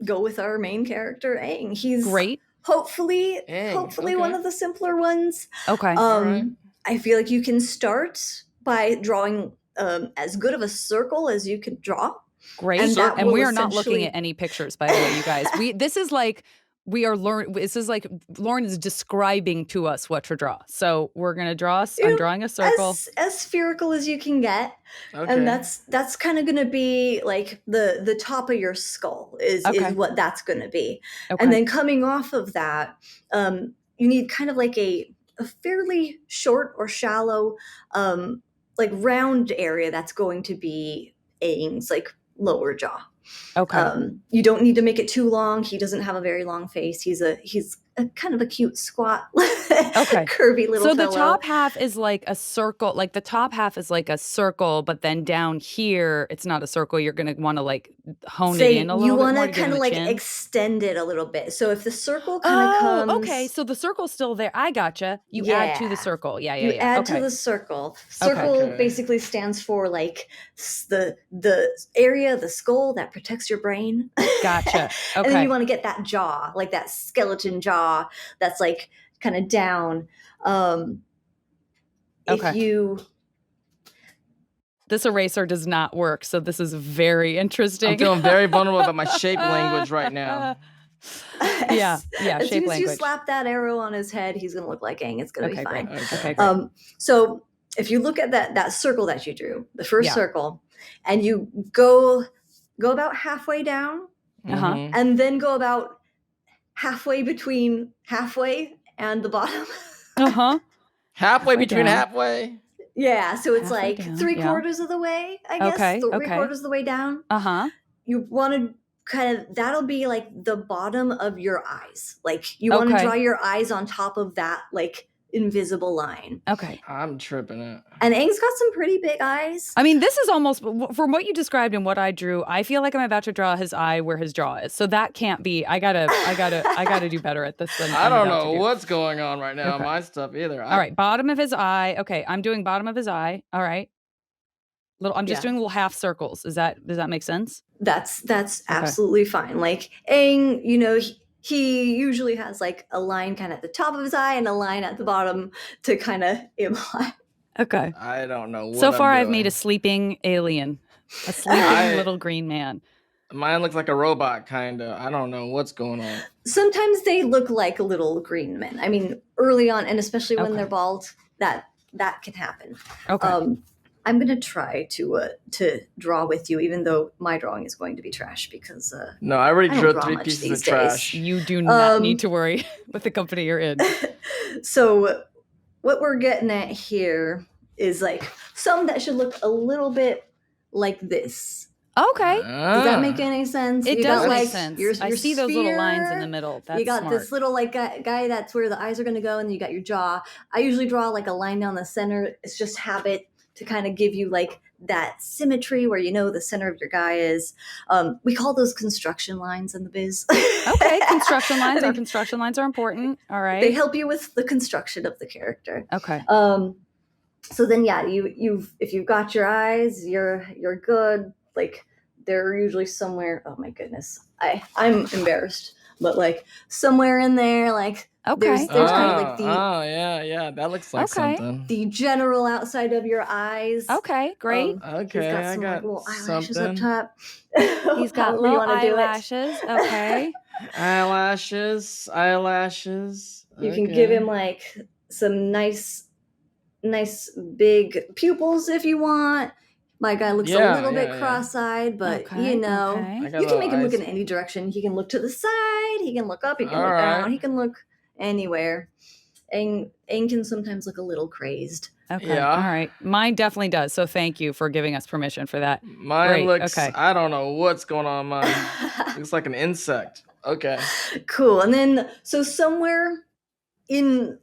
go with our main character, Aang? He's Great. hopefully Aang, one okay. of the simpler ones. Okay. All right. I feel like you can start by drawing as good of a circle as you can draw. Great. And that And will we are not looking essentially- at any pictures, by the way, you guys. This is like Lauren is describing to us what to draw. So we're gonna I'm drawing a circle. as spherical as you can get. Okay. And that's kind of gonna be like the top of your skull is what that's gonna be. Okay. And then coming off of that, you need kind of like a fairly short or shallow like round area that's going to be Aang's like lower jaw. Okay. You don't need to make it too long. He doesn't have a very long face. He's a kind of a cute squat, curvy little So the fellow. top half is like a circle. Like the top half is like a circle, but then down here it's not a circle. You're gonna want to like hone it in a little you bit want more to to give kind him of a like chin. extend it a little bit. So if the circle kind of comes, okay. So the circle's still there. I gotcha. You add to the circle. Yeah. You add to Okay. the circle. Okay. Circle basically stands for like the area of the skull that protects your brain. Gotcha. And then Okay. you want to get that jaw, like that skeleton jaw that's like kind of down. If you This eraser does not work, so this is very interesting. I'm feeling very vulnerable about my shape language right now. Yeah, as shape soon as you language. slap that arrow on his head, he's gonna look like Aang. It's gonna be fine. Great. Okay, great. So if you look at that circle that you drew, the first circle, and you go about halfway down, Mhm. and then go about halfway between halfway and the bottom. Uh-huh. Halfway between down. halfway. Yeah, so it's Halfway like down, 3/4 of the way, I guess. Okay, okay. 3/4 of the way down. Uh-huh. You want to kind of, that'll be like the bottom of your eyes. Like you want to Okay. draw your eyes on top of that like invisible line. Okay. I'm tripping it. And Aang's got some pretty big eyes. I mean, this is almost from what you described and what I drew. I feel like I'm about to draw his eye where his jaw is. So that can't be. I gotta do better at this than I I'm don't about to know do. what's going on right now. Okay. My stuff either. All right, bottom of his eye. Okay, I'm doing bottom of his eye. All right. I'm just doing little half circles. Does that make sense? That's absolutely fine. Like Aang, you know, he usually has like a line kind of at the top of his eye and a line at the bottom to kind of imply. Okay. I don't know. What So far, I'm I've made doing. a sleeping alien, a sleeping little green man. Mine looks like a robot, kind of. I don't know what's going on. Sometimes they look like little green men. I mean, early on, and especially when they're bald, that can happen. Okay. I'm gonna try to draw with you, even though my drawing is going to be trash because No, I already I don't drew draw 3 much pieces these of trash. You do not need to worry with the company you're in. So what we're getting at here is like some that should look a little bit like this. Okay. Does that make any sense? It You does got, make like, sense. your I see those little lines in sphere, the middle. That's you got smart. this little like guy that's where the eyes are going to go, and then you got your jaw. I usually draw like a line down the center. It's just habit to kind of give you like that symmetry where you know the center of your guy is. We call those construction lines in the biz. Okay, construction lines. Our construction lines are important. All right. They help you with the construction of the character. Okay. So then, yeah, if you've got your eyes, you're good. Like they're usually somewhere. Oh my goodness, I'm embarrassed, but like somewhere in there, like there's kind of like the yeah, that looks like something. the general outside of your eyes. Okay, great. Okay, he's got I some got like, little eyelashes something. up top. He's got However you little wanna do it. eyelashes. Okay. Eyelashes. You can give him like some nice big pupils if you want. My guy looks a Yeah, little bit yeah. cross-eyed, but Okay, you know, okay. I got you can little make him look eyes. in any direction. He can look to the side, he can look up, he can All look down, right. he can look anywhere. Aang can sometimes look a little crazed. Okay. Yeah. All right. Mine definitely does. So thank you for giving us permission for that. Mine Great. looks, Okay. I don't know what's going on. Mine looks like an insect. Okay. Cool. And then so somewhere in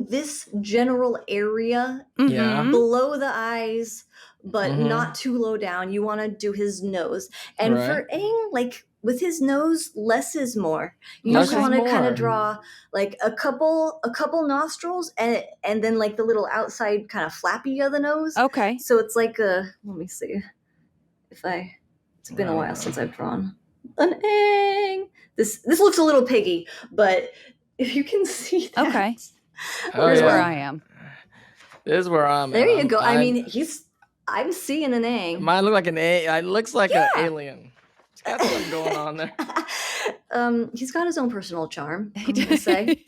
this general area Yeah. Mhm. below the eyes, but Mhm. not too low down, you want to do his nose. And Right. for Aang, like with his nose, less is more. You Less just Okay. want to is kind more. of draw like a couple nostrils and then like the little outside kind of flappy of the nose. Okay. So it's like a, let me see if it's been I a don't while know. since I've drawn an Aang. This looks a little piggy, but if you can see that. Okay. Oh, Here's yeah. where I am. This is where I'm There at. you go. I mean, I'm seeing an Aang. Mine look like it looks like an Yeah. alien. It's got something going on there. He's got his own personal charm, I'm gonna say.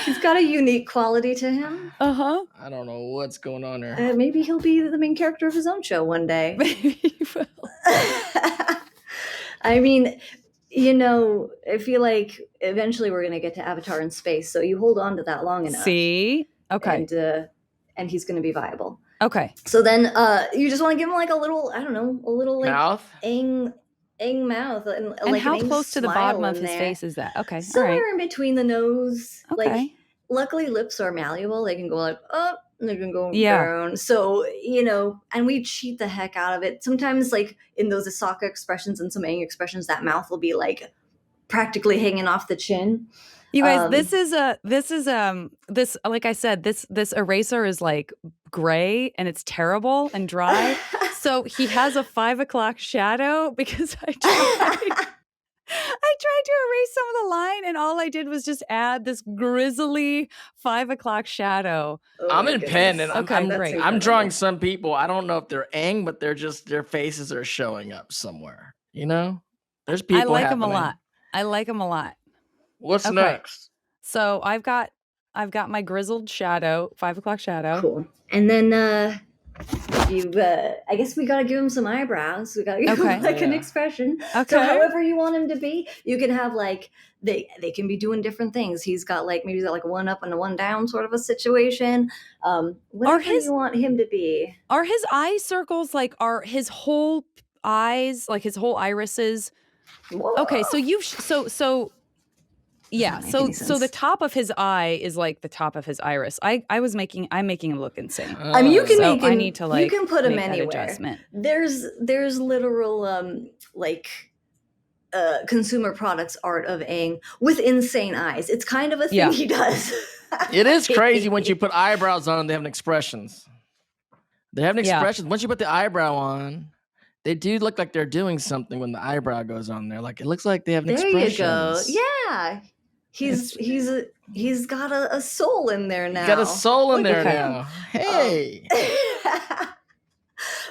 He's got a unique quality to him. Uh-huh. I don't know what's going on there. Maybe he'll be the main character of his own show one day. Maybe you will. I mean, you know, I feel like eventually we're gonna get to Avatar in space, so you hold on to that long enough. See? Okay. And he's gonna be viable. Okay. So then you just want to give him like a little, I don't know, a little like Mouth? Aang mouth and like how an Aang close to the smile bottom of in his there. face is that? Okay. All Somewhere right. in between the nose. Okay. Like, luckily lips are malleable. They can go like up and they can go Yeah. down. So, you know, and we cheat the heck out of it. Sometimes like in those Asaka expressions and some Aang expressions, that mouth will be like practically hanging off the chin. You guys, this like I said, this eraser is like gray and it's terrible and dry. So he has a 5 o'clock shadow because I tried to erase some of the line and all I did was just add this grizzly 5 o'clock shadow. Oh I'm my in goodness. pen and Okay, I'm great. I'm drawing some people. I don't know if they're Aang, but they're just their faces are showing up somewhere. You know? There's people I like happening. him a lot. I like him a lot. What's Okay. next? So I've got my grizzled shadow, 5 o'clock shadow. Cool. And then I guess we gotta give him some eyebrows. We gotta give him like an expression. Okay. So however you want him to be, you can have like they can be doing different things. He's got like maybe he's got like a one up and a one down sort of a situation. Whatever you want him to be. Are his eye circles like are his whole eyes, like his whole irises? Whoa. Okay, so yeah, Doesn't make so any the sense. top of his eye is like the top of his iris. I'm making him look insane. I mean, you can So make him. I need to like you can put him make that anywhere. adjustment. There's literal like consumer products art of Aang with insane eyes. It's kind of a thing he does. It is crazy once you put eyebrows on them, they have expressions. They have expressions. Once you put the eyebrow on, they do look like they're doing something when the eyebrow goes on there. Like it looks like they have expressions. There you go. Yeah. He's got a soul in there now. Got a soul in Look there at him. now. Hey.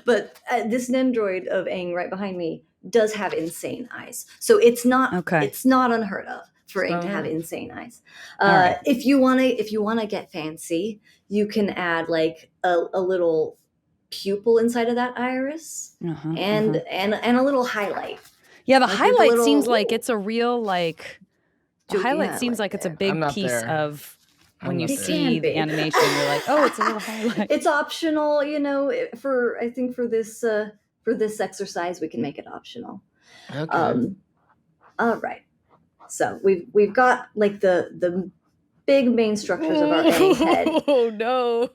But this Nendroid of Aang right behind me does have insane eyes. So it's not unheard of for Aang to have insane eyes. right. If you wanna get fancy, you can add like a little pupil inside of that iris and a little highlight. Yeah, the Like with highlight little- seems like it's a real like the Jokey highlight seems highlight like it's a there. big I'm not piece there. of when you not there. see It can the be. animation, you're like, oh, it's a little highlight. It's optional, you know. I think for this exercise, we can make it optional. Okay. All right. So we've got like the big main structures of our Aang head. Oh no.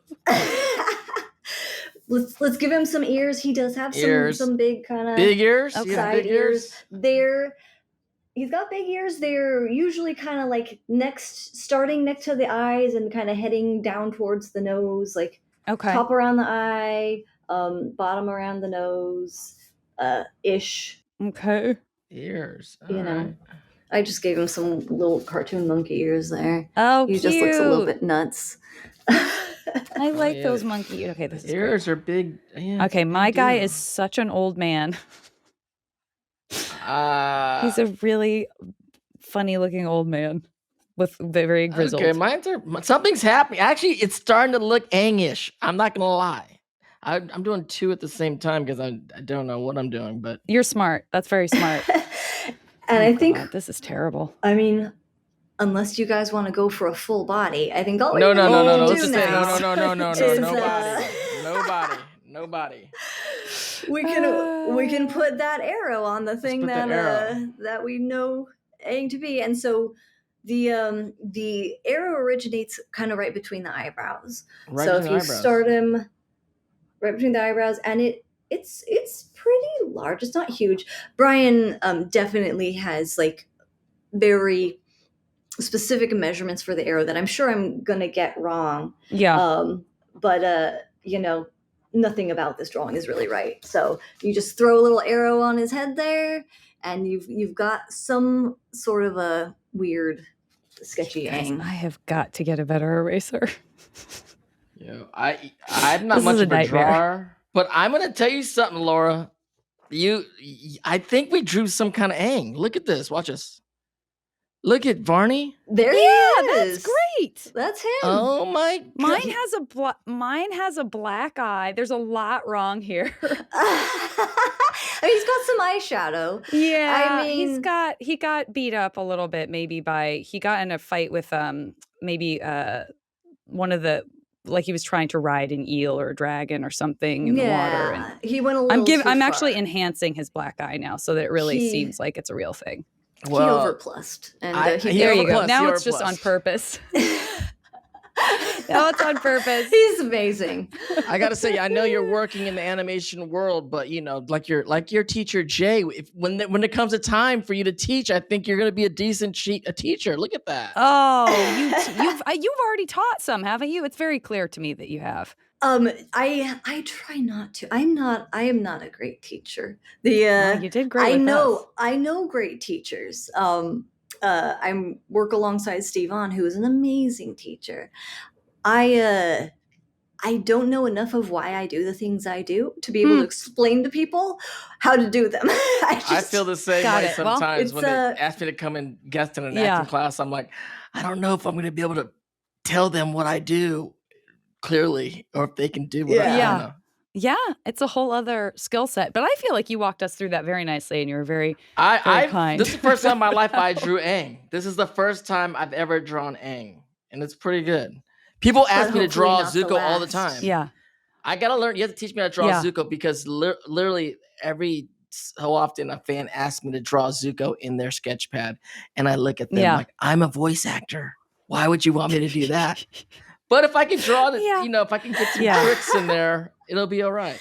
Let's give him some ears. He does have Ears. some big kind of Big ears? Okay. You have side big ears. He's got big ears. They're usually kind of like starting next to the eyes and kind of heading down towards the nose, like Okay. top around the eye, bottom around the nose, ish. Okay. Ears. You know. Alright. I just gave him some little cartoon monkey ears there. Oh, He cute. just looks a little bit nuts. I like yeah. those monkey. Okay, this is great. Ears are big. Yeah, Okay, my they guy do. is such an old man. Uh, He's a really funny looking old man with very grizzled. Okay, something's happening. Actually, it's starting to look Aang-ish. I'm not gonna lie. I'm doing 2 at the same time because I don't know what I'm doing, but You're smart. That's very smart. And I think, God, this is terrible. I mean, unless you guys want to go for a full body, I think all we no. really need to Let's do just say now no. is, Nobody. we can put that arrow on the thing put the arrow. that we know Aang to be, and so the arrow originates kind of right between the eyebrows. Right so between if the you eyebrows. start him right between the eyebrows, and it's pretty large. It's not huge. Brian definitely has like very specific measurements for the arrow that I'm sure I'm gonna get wrong. Yeah. But you know, nothing about this drawing is really right. So you just throw a little arrow on his head there, and you've got some sort of a weird, sketchy Guys, Aang. I have got to get a better eraser. Yeah, I'm not This much is a of a nightmare. drawer, but I'm gonna tell you something, Laura. I think we drew some kind of Aang. Look at this. Watch us. Look at Varney. There he is. That's great. That's him. Oh my god. Mine has a black eye. There's a lot wrong here. I mean, he's got some eyeshadow. Yeah, I mean, he got beat up a little bit, maybe he got in a fight with maybe one of the, like he was trying to ride an eel or a dragon or something in the water. And he went a little too I'm far. actually enhancing his black eye now so that it really seems like it's a real thing. He overplussed, and There you go. overplus, Now he it's just overplus. on purpose. Now it's on purpose. He's amazing. I gotta say, I know you're working in the animation world, but you know, like your teacher Jay. When it comes to time for you to teach, I think you're gonna be a decent a teacher. Look at that. Oh, you've already taught some, haven't you? It's very clear to me that you have. I try not to. I am not a great teacher. You did great. I know great teachers. I work alongside Steve On, who is an amazing teacher. I don't know enough of why I do the things I do to be able to explain to people how to do them. I feel the same way sometimes Well, when they ask me to come and guest in an acting class. I'm like, I don't know if I'm going to be able to tell them what I do clearly, or if they can do what I don't know. Yeah, it's a whole other skill set. But I feel like you walked us through that very nicely, and you were very kind. This is the first time in my life I drew Aang. This is the first time I've ever drawn Aang, and it's pretty good. People ask me to draw Zuko all the time. Yeah. I got to learn. You have to teach me how to draw Zuko, because literally every so often a fan asks me to draw Zuko in their sketch pad, and I look at them like, I'm a voice actor. Why would you want me to do that? But if I can draw if I can get some tricks in there, it'll be all right.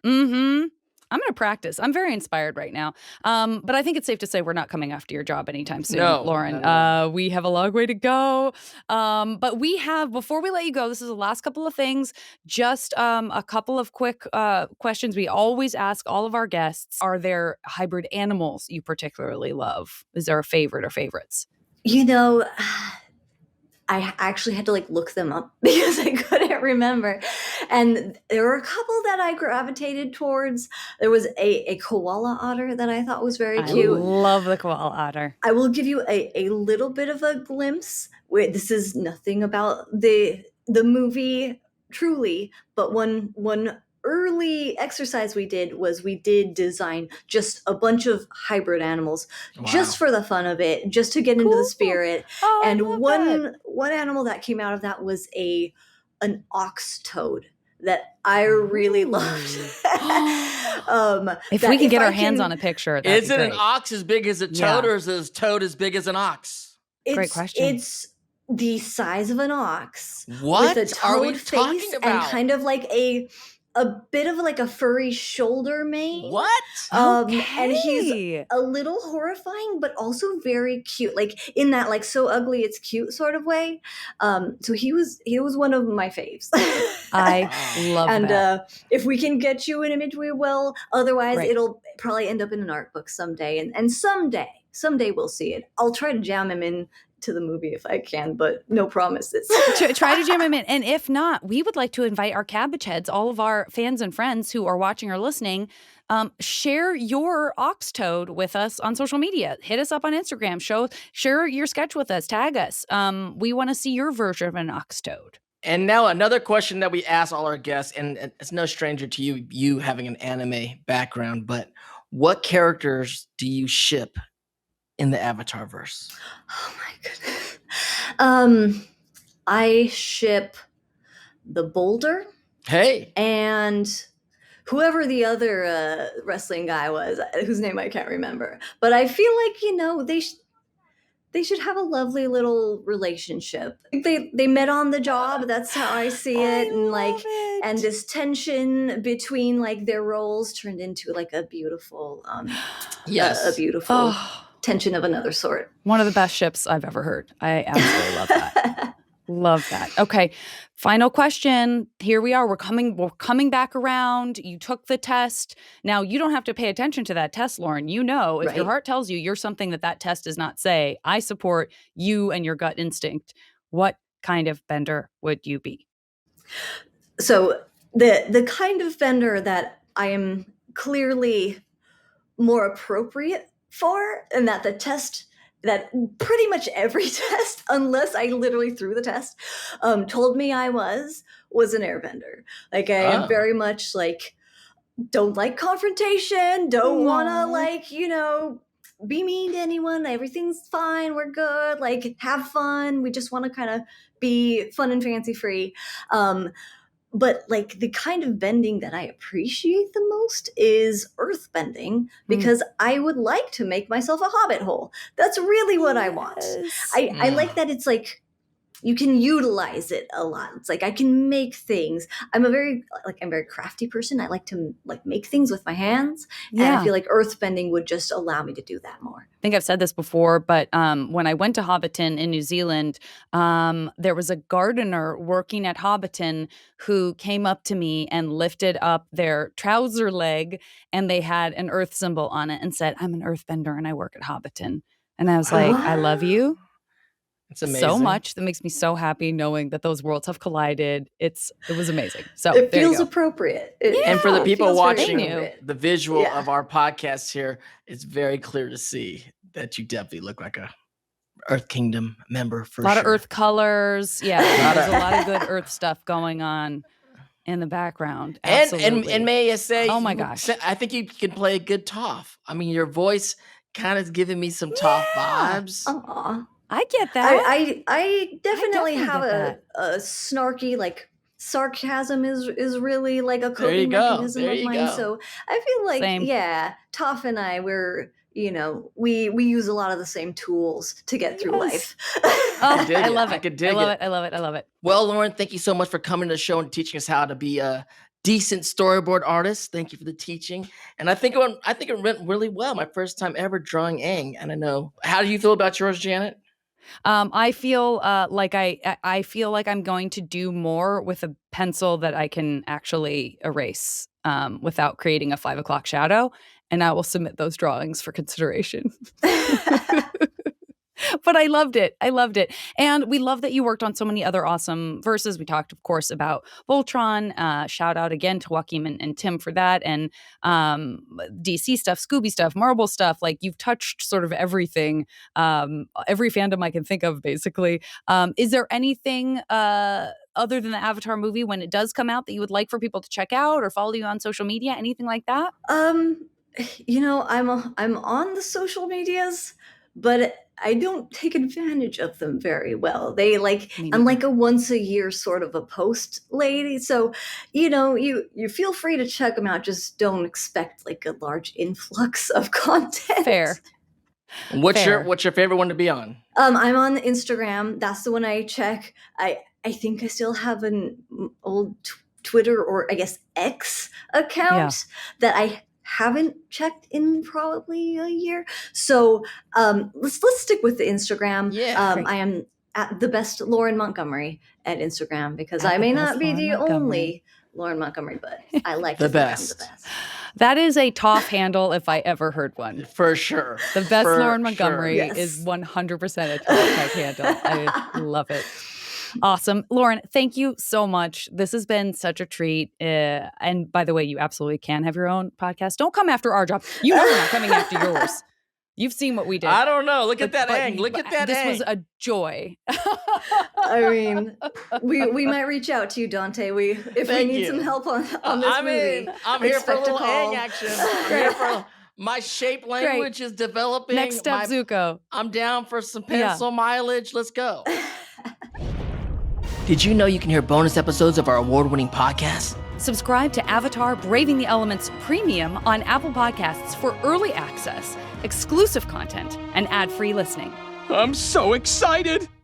Mm-hmm. I'm going to practice. I'm very inspired right now. But I think it's safe to say we're not coming after your job anytime soon, Lauren. We have a long way to go. But we have, before we let you go, this is the last couple of things, just a couple of quick questions we always ask all of our guests. Are there hybrid animals you particularly love? Is there a favorite or favorites? You know, I actually had to look them up because I couldn't remember. And there were a couple that I gravitated towards. There was a koala otter that I thought was very cute. I love the koala otter. I will give you a little bit of a glimpse. This is nothing about the movie truly, but one early exercise we did was we did design just a bunch of hybrid animals just for the fun of it, just to get into the spirit. And one animal that came out of that was an ox toad that I really loved. If we can get our hands on a picture, is it an ox as big as a toad, or is a toad as big as an ox? Great question. It's the size of an ox with a toad face and kind of like a bit of a furry shoulder mane. What? And he's a little horrifying, but also very cute. In that so ugly it's cute sort of way. So he was one of my faves. I love that. And if we can get you an image, we will. Otherwise, it'll probably end up in an art book someday. And someday we'll see it. I'll try to jam him in to the movie if I can, but no promises. Try to jam him in. And if not, we would like to invite our cabbage heads, all of our fans and friends who are watching or listening, share your ox toad with us on social media. Hit us up on Instagram. Share your sketch with us. Tag us. We want to see your version of an ox toad. And now another question that we ask all our guests, and it's no stranger to you having an anime background, but what characters do you ship in the Avatar verse? Oh my goodness. I ship the Boulder Hey. and whoever the other wrestling guy was, whose name I can't remember. But I feel like, they should have a lovely little relationship. They met on the job. That's how I see it. And this tension between like their roles turned into like a beautiful Yes. a beautiful tension of another sort. One of the best ships I've ever heard. I absolutely love that. Love that. Okay. Final question. Here we are. We're coming back around. You took the test. Now you don't have to pay attention to that test, Lauren. You know, if your Right. heart tells you you're something that test does not say, I support you and your gut instinct. What kind of bender would you be? So the kind of bender that I am clearly more appropriate for, and that that pretty much every test, unless I literally threw the test, told me I was an airbender. Like I am very much like, don't like confrontation, don't want to like, be mean to anyone. Everything's fine. We're good. Like have fun. We just want to kind of be fun and fancy free. But like the kind of bending that I appreciate the most is earth bending, because I would like to make myself a hobbit hole. That's really what I want. I like that it's like you can utilize it a lot. It's like I can make things. I'm a very crafty person. I like to like make things with my hands. Yeah. And I feel like earthbending would just allow me to do that more. I think I've said this before, but when I went to Hobbiton in New Zealand, there was a gardener working at Hobbiton who came up to me and lifted up their trouser leg, and they had an earth symbol on it and said, I'm an earthbender and I work at Hobbiton. And I was like, I love you. It's amazing. So much. That makes me so happy knowing that those worlds have collided. It was amazing. So it feels appropriate. And for the people watching the visual of our podcast here, it's very clear to see that you definitely look like a Earth Kingdom member for sure. A lot of Earth colors. Yeah, there's a lot of good Earth stuff going on in the background. Absolutely. And may I say, oh my gosh, I think you can play a good Toph. I mean, your voice kind of giving me some Toph vibes. Aw. I get that. I definitely have a snarky, like sarcasm is really like a coping mechanism of mine. So I feel like Toph and I, we're we use a lot of the same tools to get through life. I love it. I love it. Well, Lauren, thank you so much for coming to the show and teaching us how to be a decent storyboard artist. Thank you for the teaching. And I think it went really well. My first time ever drawing Aang. And I know, how do you feel about yours, Janet? I feel I feel like I'm going to do more with a pencil that I can actually erase without creating a 5 o'clock shadow, and I will submit those drawings for consideration. But I loved it. And we love that you worked on so many other awesome verses. We talked, of course, about Voltron. Shout out again to Joaquin and Tim for that. And DC stuff, Scooby stuff, Marvel stuff. Like, you've touched sort of everything, every fandom I can think of, basically. Is there anything other than the Avatar movie, when it does come out, that you would like for people to check out or follow you on social media? Anything like that? I'm on the social medias, but I don't take advantage of them very well. I'm like a once a year sort of a post lady. So, you feel free to check them out. Just don't expect like a large influx of content. Fair. What's your favorite one to be on? I'm on Instagram. That's the one I check. I think I still have an old Twitter, or I guess X account that I haven't checked in probably a year. So let's stick with the Instagram. I am at the best Lauren Montgomery at Instagram, because I may not be the only Lauren Montgomery, but I like the best. That is a Toph handle if I ever heard one. For sure. The best Lauren Montgomery is 100% a Toph type handle. I love it. Awesome. Lauren, thank you so much. This has been such a treat. And by the way, you absolutely can have your own podcast. Don't come after our job. You know we're not coming after yours. You've seen what we did. I don't know. Look at that But Aang. Look at that This Aang. was a joy. I mean, we might reach out to you, Dante. If we Thank need you. some help on this I'm movie. in. I'm here for a expect a little call. Aang action. I'm here for my shape language is developing. Next step, Zuko. I'm down for some Yeah. pencil mileage. Let's go. Did you know you can hear bonus episodes of our award-winning podcast? Subscribe to Avatar Braving the Elements Premium on Apple Podcasts for early access, exclusive content, and ad-free listening. I'm so excited!